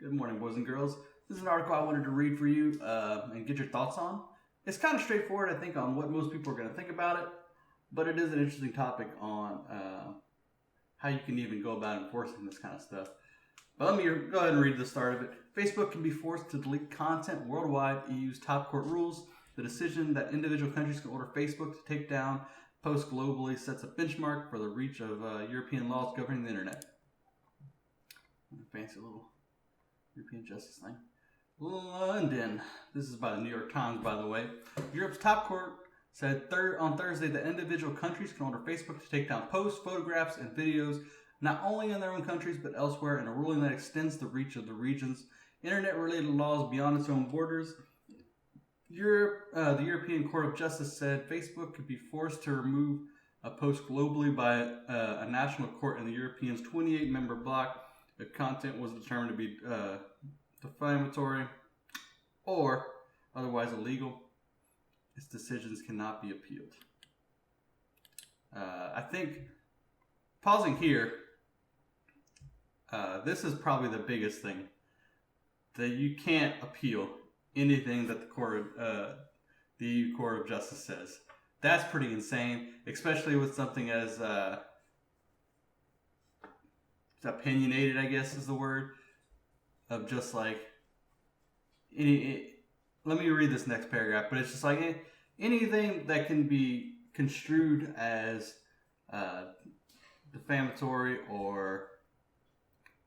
Good morning, boys and girls. This is an article I wanted to read for you and get your thoughts on. It's kind of straightforward, I think, on what most people are going to think about it, but it is an interesting topic on how you can even go about enforcing this kind of stuff. But let me go ahead and read the start of it. Facebook can be forced to delete content worldwide. EU's top court rules. The decision that individual countries can order Facebook to take down posts globally sets a benchmark for the reach of European laws governing the internet. Fancy little European justice thing. London. This is by the New York Times, by the way. Europe's top court said on Thursday that individual countries can order Facebook to take down posts, photographs, and videos not only in their own countries but elsewhere, in a ruling that extends the reach of the region's internet-related laws beyond its own borders. The European Court of Justice said Facebook could be forced to remove a post globally by a national court in the European's 28-member bloc if content was determined to be defamatory or otherwise illegal. Its decisions cannot be appealed. I think, pausing here, this is probably the biggest thing, that you can't appeal anything that the EU Court of Justice says. That's pretty insane, especially with something as opinionated, I guess is the word, of just like let me read this next paragraph, but it's just like anything that can be construed as defamatory or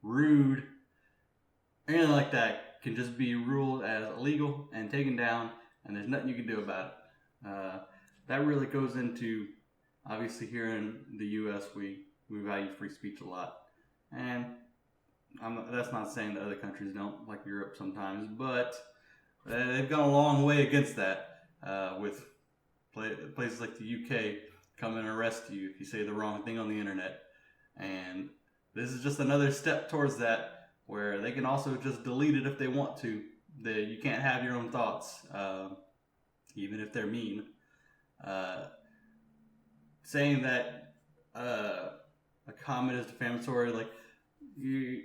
rude, anything like that can just be ruled as illegal and taken down, and there's nothing you can do about it. That really goes into, obviously here in the U.S. we value free speech a lot. And that's not saying that other countries don't, like Europe sometimes, but they've gone a long way against that, with places like the UK come and arrest you if you say the wrong thing on the internet. And this is just another step towards that, where they can also just delete it if they want to. You can't have your own thoughts, even if they're mean. Saying that a comment is defamatory, like you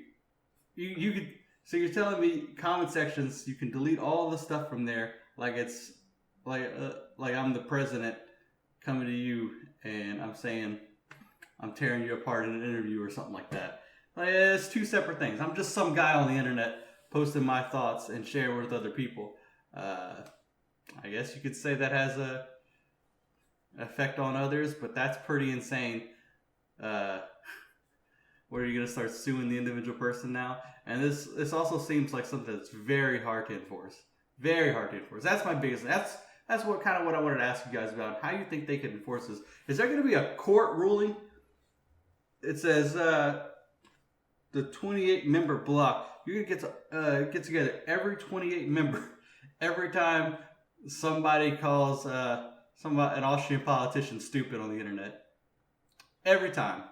could. So you're telling me comment sections, you can delete all the stuff from there, like it's like I'm the president coming to you and I'm saying I'm tearing you apart in an interview or something like that. Like, it's two separate things. I'm just some guy on the internet posting my thoughts and sharing with other people. I guess you could say that has a effect on others, but that's pretty insane. Where you're going to start suing the individual person now. And this also seems like something that's very hard to enforce. Very hard to enforce. That's my biggest, that's what I wanted to ask you guys about. How you think they can enforce this? Is there going to be a court ruling? It says the 28-member block. You're going to get together every 28 member every time somebody calls an Austrian politician stupid on the internet. Every time.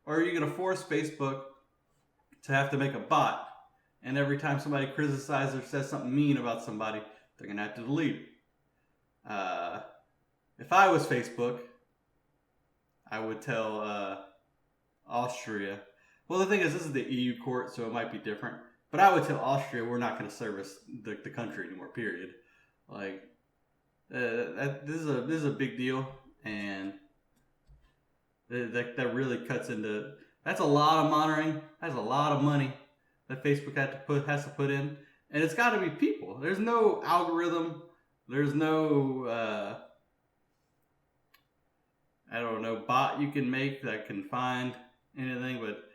Or are you going to force Facebook to have to make a bot, and every time somebody criticizes or says something mean about somebody, they're going to have to delete it? If I was Facebook, I would tell Austria. Well, the thing is, this is the EU court, so it might be different. But I would tell Austria, we're not going to service the country anymore, period. Like, this is a big deal, and that really cuts into, that's a lot of monitoring. That's a lot of money that Facebook has to put in, and it's got to be people. There's no algorithm. There's no bot you can make that can find anything, but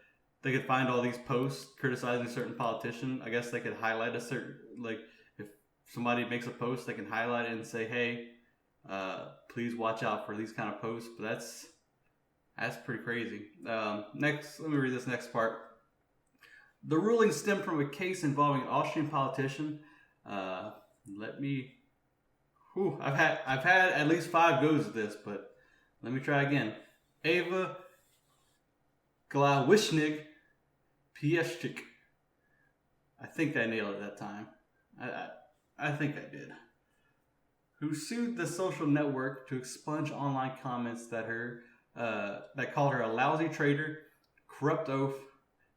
they could find all these posts criticizing a certain politician. I guess they could highlight a certain, like, if somebody makes a post, they can highlight it and say, hey, please watch out for these kind of posts. But that's pretty crazy. Next, let me read this next part. The ruling stemmed from a case involving an Austrian politician. I've had at least 5 goes at this, but let me try again. Eva Glawischnik Pieszczyk. I think I nailed it that time. I think I did. Who sued the social network to expunge online comments that called her a lousy traitor, corrupt oaf,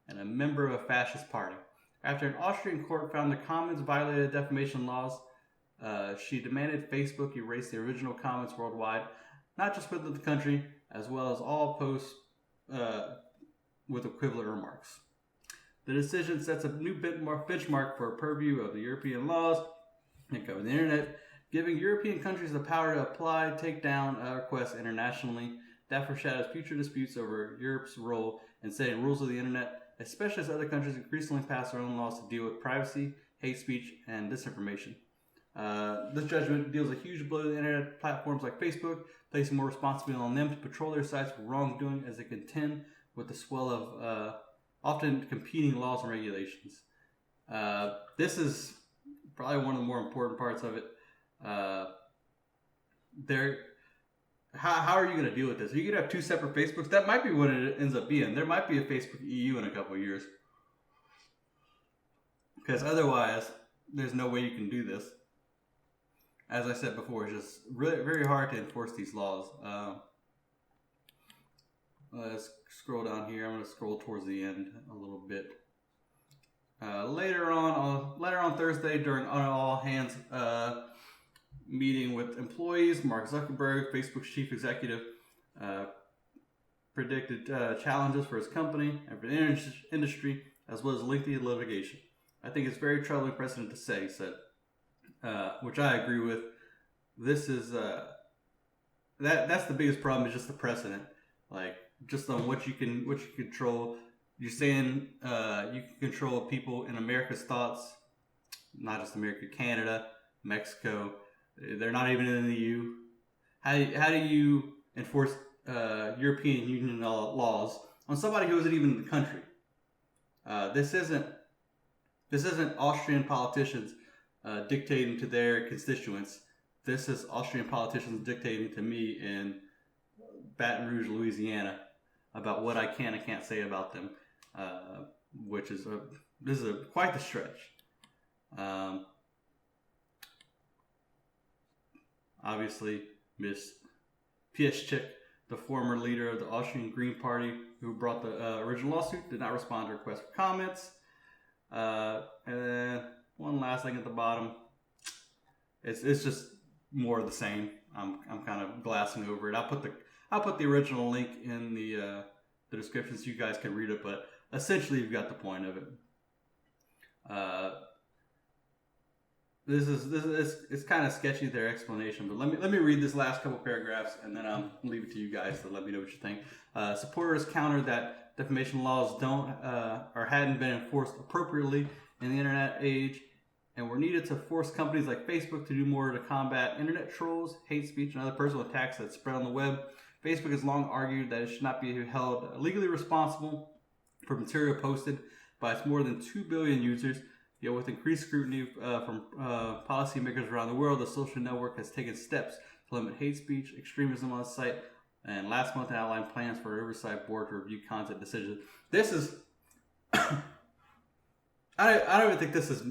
and a member of a fascist party. After an Austrian court found the comments violated defamation laws, she demanded Facebook erase the original comments worldwide, not just within the country, as well as all posts with equivalent remarks. The decision sets a new benchmark for a purview of the European laws that cover the internet, giving European countries the power to apply takedown requests internationally. That foreshadows future disputes over Europe's role in setting rules of the internet, especially as other countries increasingly pass their own laws to deal with privacy, hate speech, and disinformation. This judgment deals a huge blow to the internet platforms like Facebook, placing more responsibility on them to patrol their sites for wrongdoing as they contend with the swell of often competing laws and regulations. This is probably one of the more important parts of it. How are you going to deal with this? Are you going to have two separate Facebooks? That might be what it ends up being. There might be a Facebook EU in a couple of years. Because otherwise, there's no way you can do this. As I said before, it's just really very hard to enforce these laws. Let's scroll down here. I'm going to scroll towards the end a little bit. Later on Thursday, during an all-hands meeting with employees, Mark Zuckerberg, Facebook's chief executive, predicted challenges for his company and for the industry, as well as lengthy litigation. I think it's very troubling precedent to say, he said, which I agree with. This is that's the biggest problem, is just the precedent, like just on what you can control. You're saying you can control people in America's thoughts, not just America, Canada, Mexico. They're not even in the EU. How do you enforce European Union laws on somebody who isn't even in the country? This isn't Austrian politicians dictating to their constituents. This is Austrian politicians dictating to me in Baton Rouge, Louisiana, about what I can and can't say about them, which is quite the stretch. Obviously, Ms. Pieszczek, the former leader of the Austrian Green Party who brought the original lawsuit, did not respond to requests for comments. And then one last thing at the bottom. It's just more of the same. I'm kind of glassing over it. I'll put the original link in the description so you guys can read it. But essentially, you've got the point of it. It's kind of sketchy, their explanation, but let me read this last couple paragraphs and then I'll leave it to you guys to let me know what you think. Supporters countered that defamation laws don't or hadn't been enforced appropriately in the internet age, and were needed to force companies like Facebook to do more to combat internet trolls, hate speech, and other personal attacks that spread on the web. Facebook has long argued that it should not be held legally responsible for material posted by its more than 2 billion users. Yet with increased scrutiny from policymakers around the world, the social network has taken steps to limit hate speech, extremism on the site, and last month it outlined plans for an oversight board to review content decisions. This is... I don't even think this is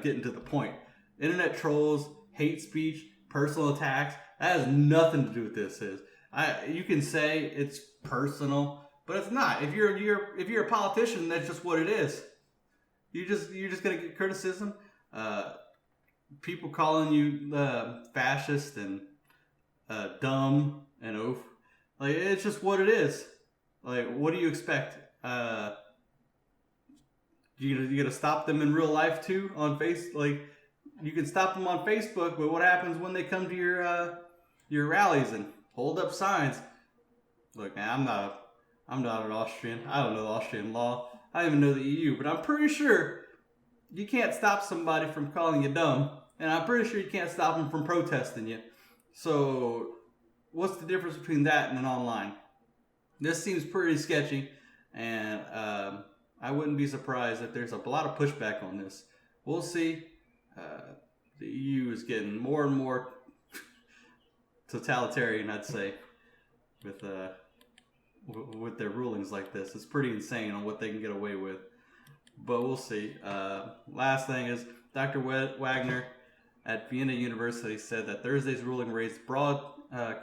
getting to the point. Internet trolls, hate speech, personal attacks, that has nothing to do with this. You can say it's personal, but it's not. If you're a politician, that's just what it is. You're just gonna get criticism. People calling you fascist and dumb and oaf. Like, it's just what it is. Like, what do you expect? You gonna stop them in real life too on Like, you can stop them on Facebook, but what happens when they come to your rallies and hold up signs? Look, man, I'm not an Austrian. I don't know the Austrian law. I don't even know the EU, but I'm pretty sure you can't stop somebody from calling you dumb, and I'm pretty sure you can't stop them from protesting you. So, what's the difference between that and an online? This seems pretty sketchy, and I wouldn't be surprised if there's a lot of pushback on this. We'll see. The EU is getting more and more totalitarian, I'd say, with their rulings like this. It's pretty insane on what they can get away with. But we'll see. Last thing is, Dr. Wagner at Vienna University said that Thursday's ruling raised broad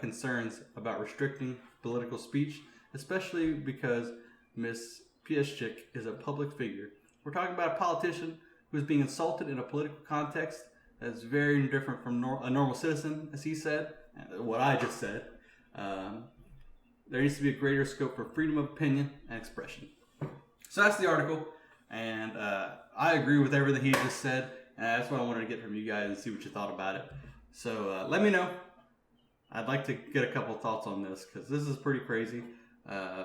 concerns about restricting political speech, especially because Ms. Pieszczek is a public figure We're talking about a politician who's being insulted in a political context that's very different from a normal citizen, as he said, and what I just said. There needs to be a greater scope for freedom of opinion and expression. So that's the article, and I agree with everything he just said, and that's what I wanted to get from you guys and see what you thought about it. So let me know. I'd like to get a couple thoughts on this, because this is pretty crazy.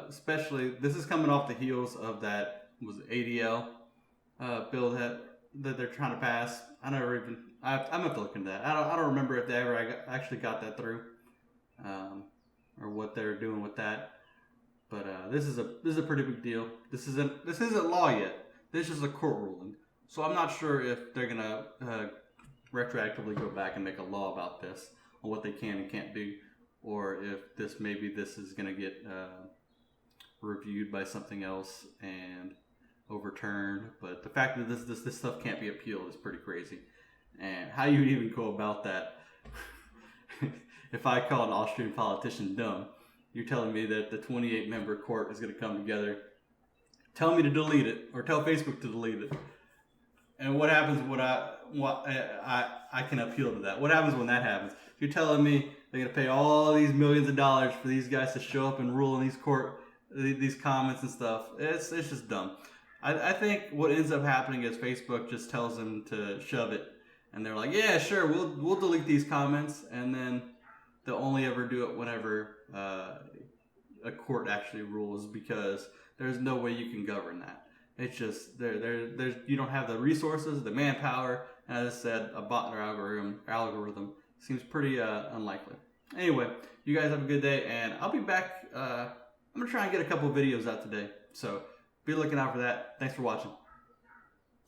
Especially, this is coming off the heels of that ADL bill that they're trying to pass. I'm gonna have to look into that. I don't remember if they ever actually got that through, or what they're doing with that. But this is a pretty big deal. This isn't law yet. This is a court ruling. So I'm not sure if they're gonna retroactively go back and make a law about this, on what they can and can't do, or if this is gonna get reviewed by something else and overturned. But the fact that this stuff can't be appealed is pretty crazy. And how you would even go about that? If I call an Austrian politician dumb, you're telling me that the 28-member court is going to come together, tell me to delete it, or tell Facebook to delete it. And what happens when I can appeal to that? What happens when that happens? You're telling me they're going to pay all these millions of dollars for these guys to show up and rule in these comments and stuff. It's just dumb. I think what ends up happening is Facebook just tells them to shove it, and they're like, yeah, sure, we'll delete these comments, and then they'll only ever do it whenever a court actually rules, because there's no way you can govern that. It's just there's you don't have the resources, the manpower, and as I said, a bot or algorithm seems pretty unlikely. Anyway, you guys have a good day, and I'll be back. I'm gonna try and get a couple of videos out today, so be looking out for that. Thanks for watching.